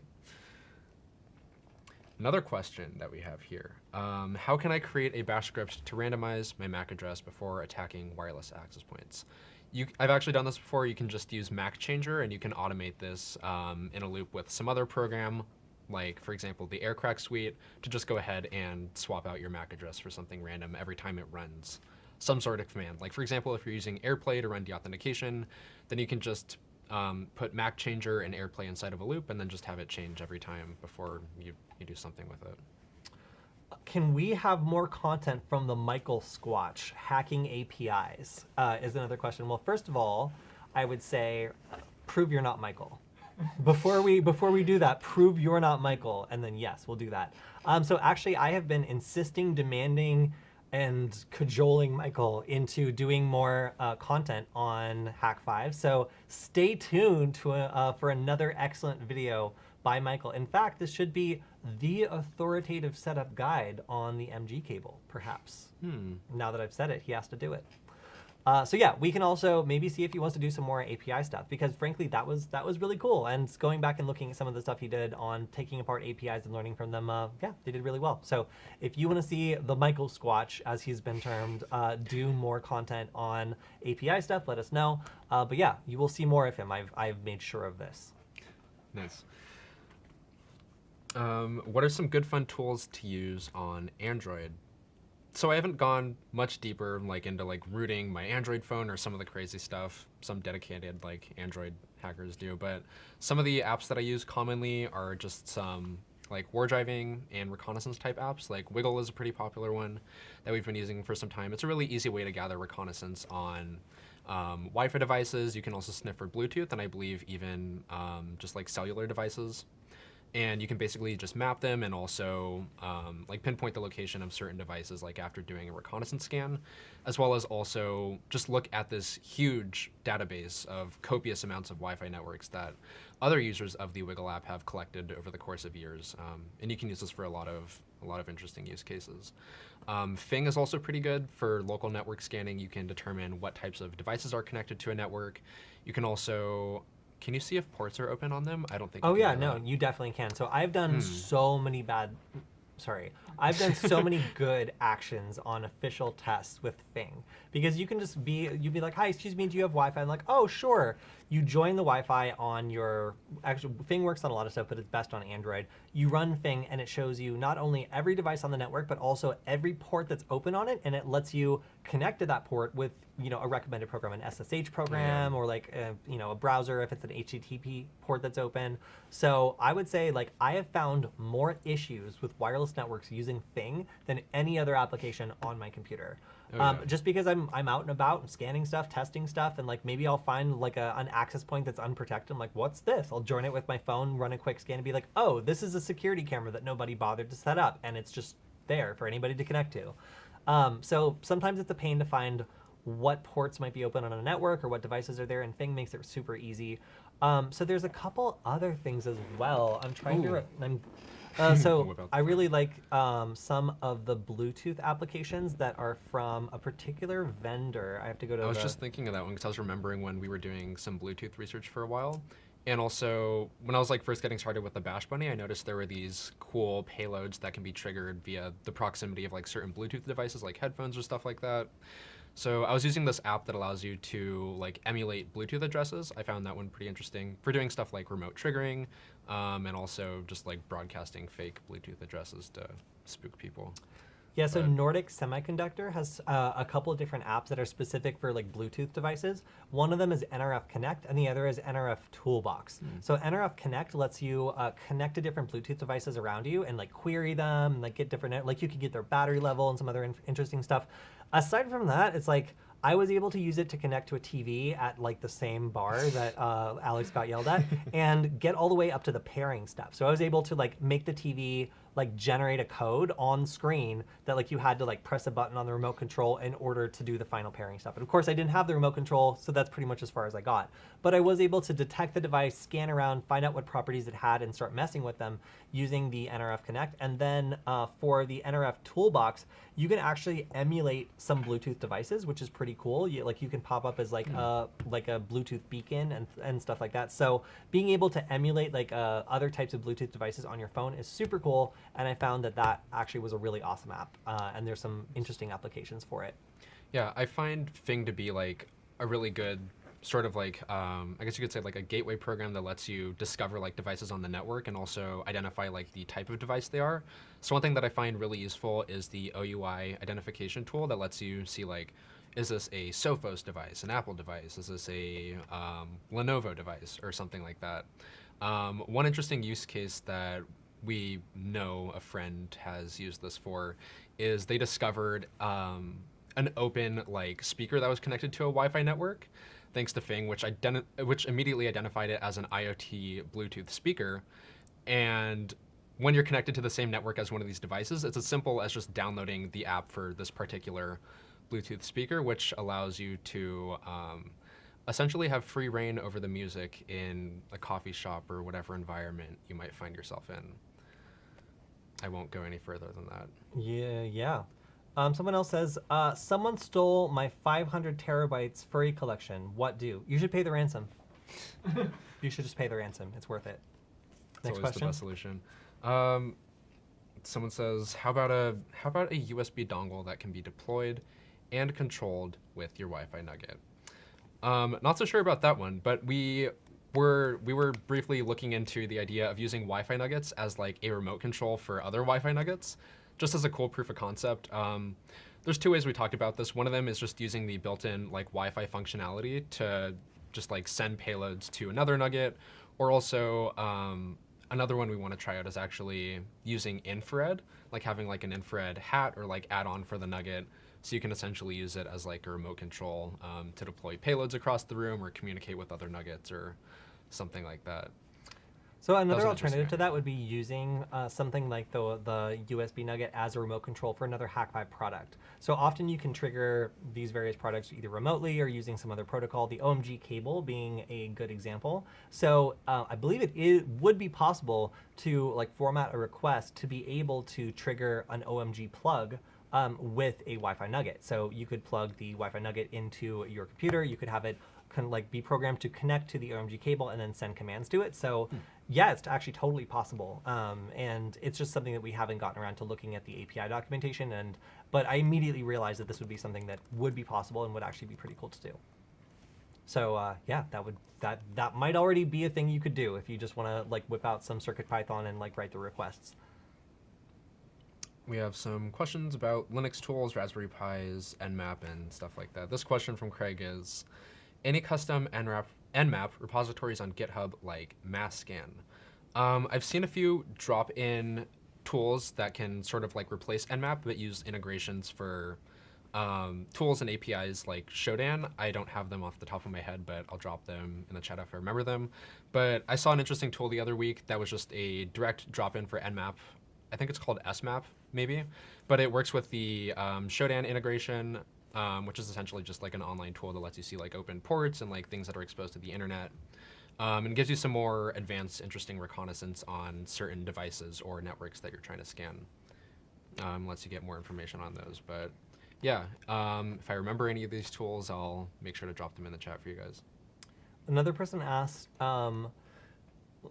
Another question that we have here. How can I create a bash script to randomize my MAC address before attacking wireless access points? I've actually done this before. You can just use MAC changer, and you can automate this in a loop with some other program, like, for example, the Aircrack suite, to just go ahead and swap out your MAC address for something random every time it runs some sort of command. Like, for example, if you're using AirPlay to run deauthentication, then you can just put MAC changer and AirPlay inside of a loop and then just have it change every time before you do something with it. Can we have more content from the Michael Squatch? Hacking APIs is another question. Well, first of all, I would say prove you're not Michael. Before we do that, prove you're not Michael, and then yes, we'll do that. So actually, I have been insisting, demanding, and cajoling Michael into doing more content on Hack5. So stay tuned to for another excellent video by Michael. In fact, this should be the authoritative setup guide on the MG cable, perhaps. Now that I've said it, he has to do it. So yeah, we can also maybe see if he wants to do some more API stuff, because frankly, that was really cool. And going back and looking at some of the stuff he did on taking apart APIs and learning from them, yeah, they did really well. So if you want to see the Michael Squatch, as he's been termed, do more content on API stuff, let us know. But yeah, you will see more of him. I've made sure of this. Nice. What are some good fun tools to use on Android? So I haven't gone much deeper into rooting my Android phone or some of the crazy stuff some dedicated Android hackers do, but some of the apps that I use commonly are just some war driving and reconnaissance type apps. Like Wiggle is a pretty popular one that we've been using for some time. It's a really easy way to gather reconnaissance on Wi-Fi devices. You can also sniff for Bluetooth, and I believe even just cellular devices. and you can basically just map them and also like pinpoint the location of certain devices, like after doing a reconnaissance scan, as well as also just look at this huge database of copious amounts of Wi-Fi networks that other users of the Wiggle app have collected over the course of years. And you can use this for a lot of interesting use cases. Fing is also pretty good for local network scanning. You can determine what types of devices are connected to a network. You can also, can you see if ports are open on them? I don't think. Oh you yeah, can do no, that. you definitely can. So I've done I've done so many good actions on official tests with Fing, because you can just you'd be like, hi, excuse me, do you have Wi-Fi? I'm like, oh, sure. You join the Wi-Fi on your, actually Fing works on a lot of stuff, but it's best on Android. You run Fing and it shows you not only every device on the network, but also every port that's open on it, and it lets you connect to that port with, you know, a recommended program, an SSH program, or like you know, a browser if it's an HTTP port that's open. So I would say, like, I have found more issues with wireless networks using Fing than any other application on my computer. Just because I'm out and about and scanning stuff, testing stuff, and like maybe I'll find like an access point that's unprotected. I'm like, what's this? I'll join it with my phone, run a quick scan, and be like, oh, this is a security camera that nobody bothered to set up, and it's just there for anybody to connect to. So sometimes it's a pain to find what ports might be open on a network or what devices are there, and Fing makes it super easy. So there's a couple other things as well. I'm trying to. So I really like some of the Bluetooth applications that are from a particular vendor. I have to go to. I was just thinking of that one because I was remembering when we were doing some Bluetooth research for a while. And also, when I was like first getting started with the Bash Bunny, I noticed there were these cool payloads that can be triggered via the proximity of like certain Bluetooth devices, like headphones or stuff like that. So I was using this app that allows you to like emulate Bluetooth addresses. I found that one pretty interesting for doing stuff like remote triggering, and also just like broadcasting fake Bluetooth addresses to spook people. Yeah, so Nordic Semiconductor has a couple of different apps that are specific for like Bluetooth devices. One of them is NRF Connect, and the other is NRF Toolbox. So NRF Connect lets you connect to different Bluetooth devices around you and like query them, and like get different, like you could get their battery level and some other interesting stuff. Aside from that, it's like I was able to use it to connect to a TV at like the same bar that Alex got yelled at, and get all the way up to the pairing stuff. So I was able to like make the TV like generate a code on screen that like you had to like press a button on the remote control in order to do the final pairing stuff. And of course I didn't have the remote control, so that's pretty much as far as I got. But I was able to detect the device, scan around, find out what properties it had, and start messing with them using the NRF Connect. And then for the NRF Toolbox, you can actually emulate some Bluetooth devices, which is pretty cool. You can pop up as like a Bluetooth beacon and stuff like that. So being able to emulate like other types of Bluetooth devices on your phone is super cool. And I found that that actually was a really awesome app, and there's some interesting applications for it. Yeah, I find Fing to be like a really good sort of like, I guess you could say like a gateway program that lets you discover like devices on the network and also identify like the type of device they are. So one thing that I find really useful is the OUI identification tool that lets you see like, is this a Sophos device, an Apple device? Is this a Lenovo device or something like that? One interesting use case that we know a friend has used this for is they discovered an open like speaker that was connected to a Wi-Fi network, thanks to Fing, which immediately identified it as an IoT Bluetooth speaker. And when you're connected to the same network as one of these devices, it's as simple as just downloading the app for this particular Bluetooth speaker, which allows you to essentially have free reign over the music in a coffee shop or whatever environment you might find yourself in. I won't go any further than that. Yeah. Someone else says, someone stole my 500 terabytes furry collection. What do? You should pay the ransom. You should just pay the ransom. It's worth it. Next It's always question. the best solution. Someone says, how about a USB dongle that can be deployed and controlled with your Wi-Fi nugget? Not so sure about that one, but we were briefly looking into the idea of using Wi-Fi nuggets as like a remote control for other Wi-Fi nuggets, just as a cool proof of concept. There's two ways we talked about this. One of them is just using the built-in like Wi-Fi functionality to just like send payloads to another nugget, or also another one we want to try out is actually using infrared, like having like an infrared hat or like add-on for the nugget. So you can essentially use it as like a remote control to deploy payloads across the room or communicate with other nuggets or something like that. So another an alternative interesting to that would be using something like the USB nugget as a remote control for another HackPi product. So often you can trigger these various products either remotely or using some other protocol, the OMG cable being a good example. So I believe it would be possible to like format a request to be able to trigger an OMG plug with a Wi-Fi nugget. So you could plug the Wi-Fi nugget into your computer. You could have it like be programmed to connect to the OMG cable and then send commands to it. So yeah, it's actually totally possible. And it's just something that we haven't gotten around to looking at the API documentation. But I immediately realized that this would be something that would be possible and would actually be pretty cool to do. So yeah, that might already be a thing you could do if you just want to like whip out some CircuitPython and like write the requests. We have some questions about Linux tools, Raspberry Pis, Nmap, and stuff like that. This question from Craig is, any custom Nmap repositories on GitHub like Masscan? I've seen a few drop-in tools that can sort of like replace Nmap, but use integrations for tools and APIs like Shodan. I don't have them off the top of my head, but I'll drop them in the chat if I remember them. But I saw an interesting tool the other week that was just a direct drop-in for Nmap. I think it's called SMAP, maybe. But it works with the Shodan integration, which is essentially just like an online tool that lets you see like open ports and like things that are exposed to the internet. And gives you some more advanced, interesting reconnaissance on certain devices or networks that you're trying to scan. Lets you get more information on those. But yeah, if I remember any of these tools, I'll make sure to drop them in the chat for you guys. Another person asked,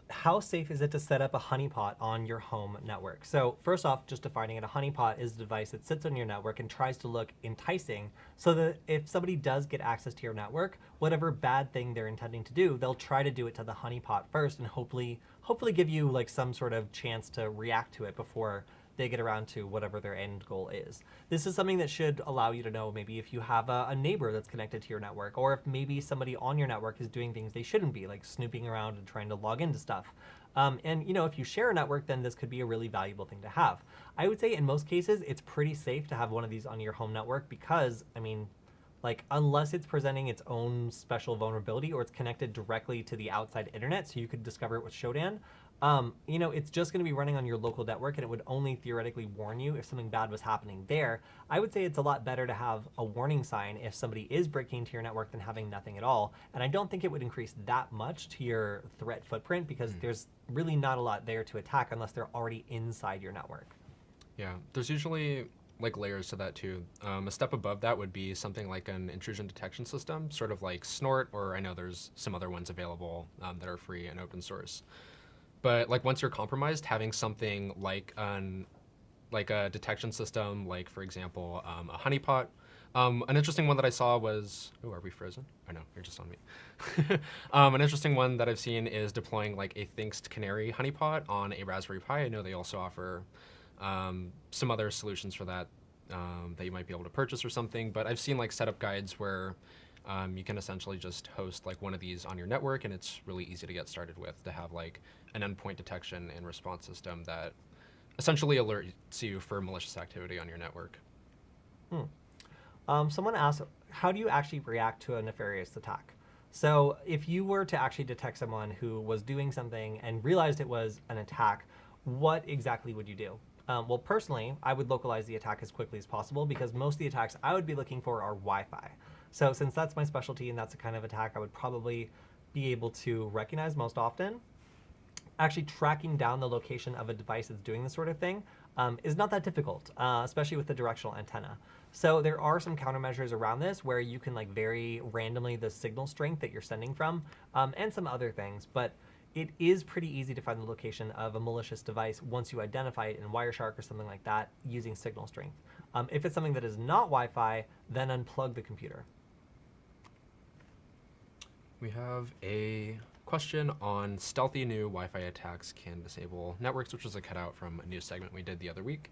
how safe is it to set up a honeypot on your home network? So first off, just defining it, a honeypot is a device that sits on your network and tries to look enticing so that if somebody does get access to your network, whatever bad thing they're intending to do, they'll try to do it to the honeypot first and hopefully give you like some sort of chance to react to it before they get around to whatever their end goal is. This is something that should allow you to know maybe if you have a neighbor that's connected to your network, or if maybe somebody on your network is doing things they shouldn't be, like snooping around and trying to log into stuff. And you know, if you share a network, then this could be a really valuable thing to have. I would say in most cases, it's pretty safe to have one of these on your home network because, I mean, like unless it's presenting its own special vulnerability or it's connected directly to the outside internet, so you could discover it with Shodan, you know, it's just going to be running on your local network and it would only theoretically warn you if something bad was happening there. I would say it's a lot better to have a warning sign if somebody is breaking into your network than having nothing at all. And I don't think it would increase that much to your threat footprint because there's really not a lot there to attack unless they're already inside your network. Yeah, there's usually like layers to that too. A step above that would be something like an intrusion detection system, sort of like Snort, or I know there's some other ones available that are free and open source. But like once you're compromised, having something like a detection system, like for example, a honeypot. An interesting one that I saw was, oh, are we frozen? Oh no, you're just on me. An interesting one that I've seen is deploying like a Thinkst Canary honeypot on a Raspberry Pi. I know they also offer some other solutions for that that you might be able to purchase or something. But I've seen like setup guides where you can essentially just host like one of these on your network, and it's really easy to get started with, to have like an endpoint detection and response system that essentially alerts you for malicious activity on your network. Someone asked, how do you actually react to a nefarious attack? So if you were to actually detect someone who was doing something and realized it was an attack, what exactly would you do? Well, personally, I would localize the attack as quickly as possible because most of the attacks I would be looking for are Wi-Fi. So since that's my specialty and that's the kind of attack I would probably be able to recognize most often, actually tracking down the location of a device that's doing this sort of thing is not that difficult, especially with the directional antenna. So there are some countermeasures around this where you can like vary randomly the signal strength that you're sending from and some other things. But it is pretty easy to find the location of a malicious device once you identify it in Wireshark or something like that using signal strength. If it's something that is not Wi-Fi, then unplug the computer. We have a question on stealthy new Wi-Fi attacks can disable networks, which was a cutout from a news segment we did the other week.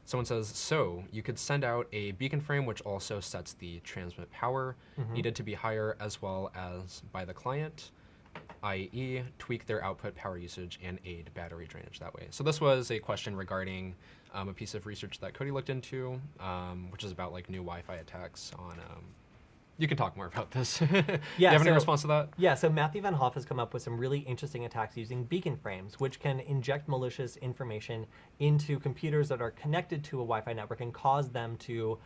Someone says, so you could send out a beacon frame which also sets the transmit power needed to be higher as well as by the client, i.e. tweak their output power usage and aid battery drainage that way. So this was a question regarding a piece of research that Kody looked into, which is about like new Wi-Fi attacks you can talk more about this. Do Yeah, you have any so- response to that? Yeah, so Matthew Van Hoff has come up with some really interesting attacks using beacon frames, which can inject malicious information into computers that are connected to a Wi-Fi network and cause them to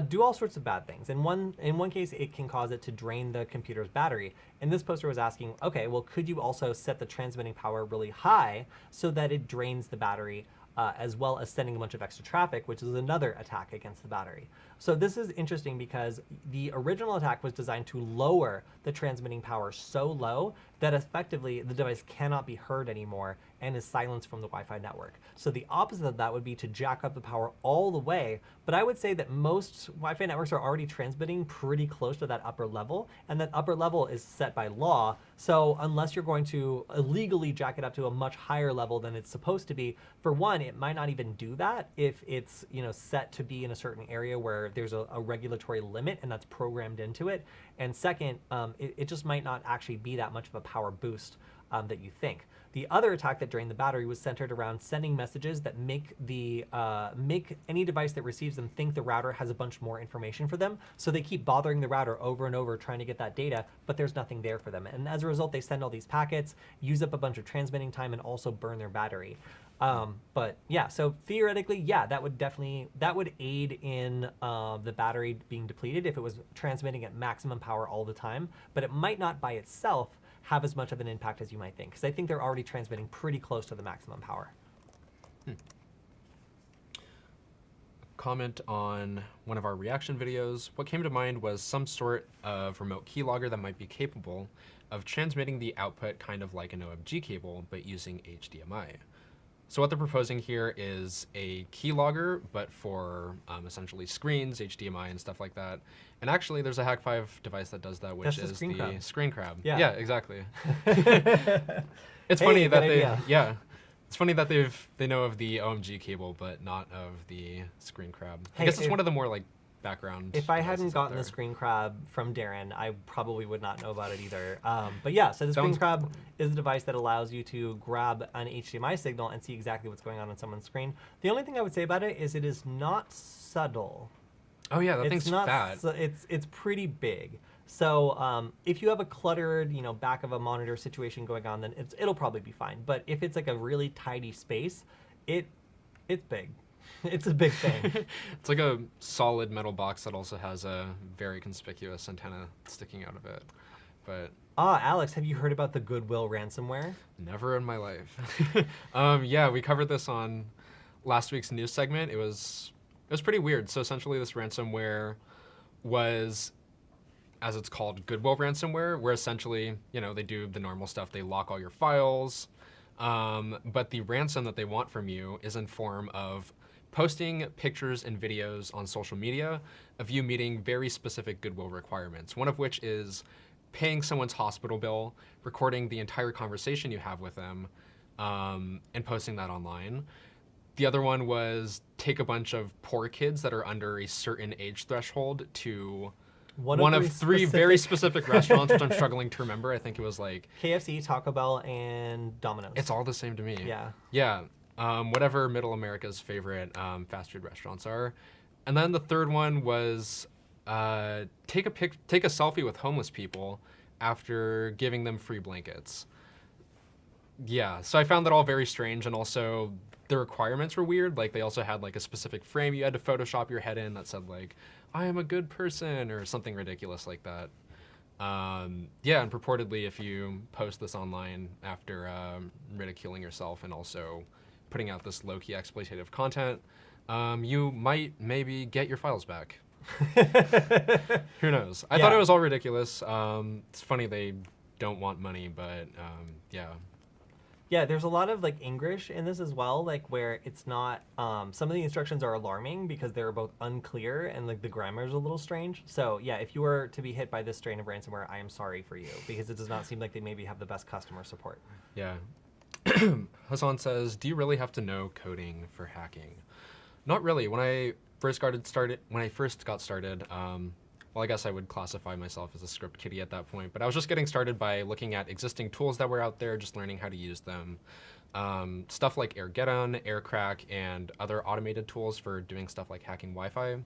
do all sorts of bad things. In one case, it can cause it to drain the computer's battery. And this poster was asking, okay, well, could you also set the transmitting power really high so that it drains the battery, as well as sending a bunch of extra traffic, which is another attack against the battery. So this is interesting because the original attack was designed to lower the transmitting power so low that effectively the device cannot be heard anymore and is silenced from the Wi-Fi network. So the opposite of that would be to jack up the power all the way. But I would say that most Wi-Fi networks are already transmitting pretty close to that upper level, and that upper level is set by law. So unless you're going to illegally jack it up to a much higher level than it's supposed to be, for one, it might not even do that if it's set to be in a certain area where there's a regulatory limit and that's programmed into it. And second, it just might not actually be that much of a power boost that you think. The other attack that drained the battery was centered around sending messages that make any device that receives them think the router has a bunch more information for them. So they keep bothering the router over and over trying to get that data, but there's nothing there for them. And as a result, they send all these packets, use up a bunch of transmitting time, and also burn their battery. But yeah, so theoretically, yeah, that would aid in the battery being depleted if it was transmitting at maximum power all the time, but it might not by itself have as much of an impact as you might think, because I think they're already transmitting pretty close to the maximum power. Comment on one of our reaction videos. What came to mind was some sort of remote keylogger that might be capable of transmitting the output kind of like an OMG cable, but using HDMI. So what they're proposing here is a keylogger, but for essentially screens, HDMI, and stuff like that. And actually, there's a Hack5 device that does that, which That's is the the Screencrab. Yeah. Yeah, exactly. It's funny that good idea. yeah, it's funny that they know of the OMG cable, but not of the Screencrab. I Hey, guess it's if- one of the more like background. If I devices hadn't out gotten the there. Screencrab from Darren, I probably would not know about it either. But yeah, so the Sounds- Screencrab is a device that allows you to grab an HDMI signal and see exactly what's going on someone's screen. The only thing I would say about it is it is not subtle. Oh yeah, that It's thing's not. fat. It's pretty big. So if you have a cluttered, back of a monitor situation going on, then it'll probably be fine. But if it's like a really tidy space, it's big. It's a big thing. It's like a solid metal box that also has a very conspicuous antenna sticking out of it. But Alex, have you heard about the Goodwill ransomware? never in my life. Yeah, we covered this on last week's news segment. It was pretty weird. So essentially this ransomware was, as it's called, Goodwill ransomware, where essentially, they do the normal stuff. They lock all your files. But the ransom that they want from you is in form of posting pictures and videos on social media of you meeting very specific Goodwill requirements, one of which is paying someone's hospital bill, recording the entire conversation you have with them, and posting that online. The other one was take a bunch of poor kids that are under a certain age threshold to one of three very specific restaurants, which I'm struggling to remember. I think it was like KFC, Taco Bell, and Domino's. it's all the same to me. Yeah. Yeah. Whatever Middle America's favorite fast food restaurants are. And then the third one was take a selfie with homeless people after giving them free blankets. Yeah, so I found that all very strange, and also the requirements were weird. Like they also had like a specific frame you had to Photoshop your head in that said like, I am a good person, or something ridiculous like that. Yeah, and purportedly if you post this online after ridiculing yourself and also putting out this low-key exploitative content, you might maybe get your files back. Who knows? I thought it was all ridiculous. It's funny they don't want money, but yeah. Yeah, there's a lot of like English in this as well, like where it's not, some of the instructions are alarming because they're both unclear and like the grammar is a little strange. So yeah, if you were to be hit by this strain of ransomware, I am sorry for you because it does not seem like they maybe have the best customer support. Yeah. Hassan says, do you really have to know coding for hacking? Not really. When I first got started, well, I guess I would classify myself as a script kiddie at that point, but I was just getting started by looking at existing tools that were out there, just learning how to use them. Stuff like AirGetOn, AirCrack, and other automated tools for doing stuff like hacking Wi-Fi.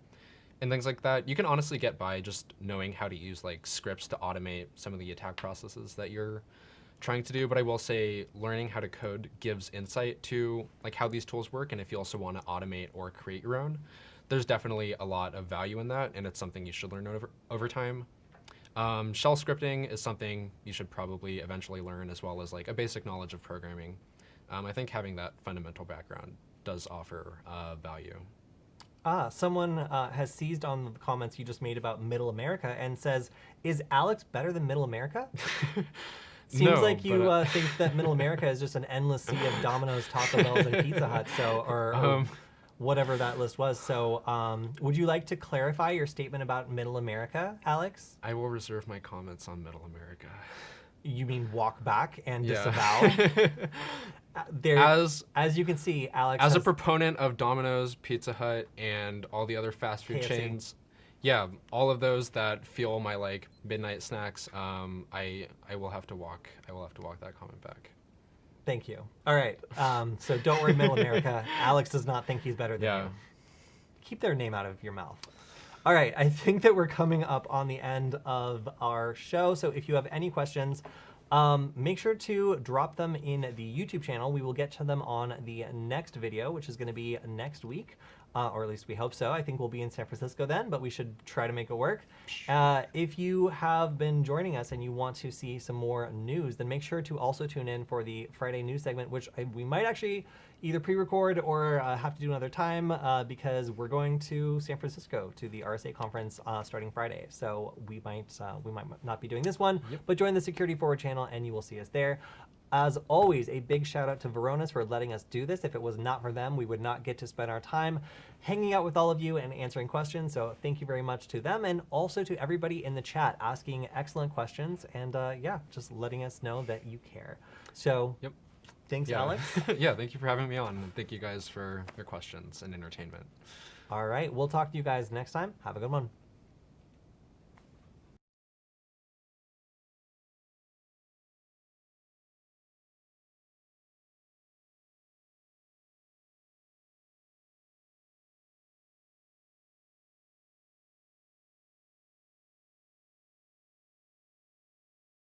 and things like that. You can honestly get by just knowing how to use like scripts to automate some of the attack processes that you're trying to do. But I will say learning how to code gives insight to like how these tools work, and if you also want to automate or create your own, there's definitely a lot of value in that, and it's something you should learn over time. Shell scripting is something you should probably eventually learn, as well as like a basic knowledge of programming. I think having that fundamental background does offer value. Someone has seized on the comments you just made about Middle America and says, "Is Alex better than Middle America?" Seems No, like you but, think that Middle America is just an endless sea of Domino's, Taco Bells, and Pizza Hut. So, or whatever that list was. So, would you like to clarify your statement about Middle America, Alex? I will reserve my comments on Middle America. You mean walk back and Yeah. disavow? As you can see, Alex as a has- proponent of Domino's, Pizza Hut, and all the other fast food KFC. chains, yeah, all of those that fuel my like midnight snacks, I will have to walk. I will have to walk that comment back. Thank you. All right. So don't worry, Middle America. Alex does not think he's better than Yeah. you. Keep their name out of your mouth. All right. I think that we're coming up on the end of our show. So if you have any questions, make sure to drop them in the YouTube channel. We will get to them on the next video, which is going to be next week. Or at least we hope so. I think we'll be in San Francisco then, but we should try to make it work. If you have been joining us and you want to see some more news, then make sure to also tune in for the Friday news segment, which we might actually either pre-record or have to do another time because we're going to San Francisco to the RSA conference starting Friday. So we might not be doing this one, but join the Security Forward channel and you will see us there. As always, a big shout out to Varonis for letting us do this. If it was not for them, we would not get to spend our time hanging out with all of you and answering questions. So thank you very much to them, and also to everybody in the chat asking excellent questions and yeah, just letting us know that you care. So thanks, Alex. Yeah, thank you for having me on, and thank you guys for your questions and entertainment. All right, we'll talk to you guys next time. Have a good one.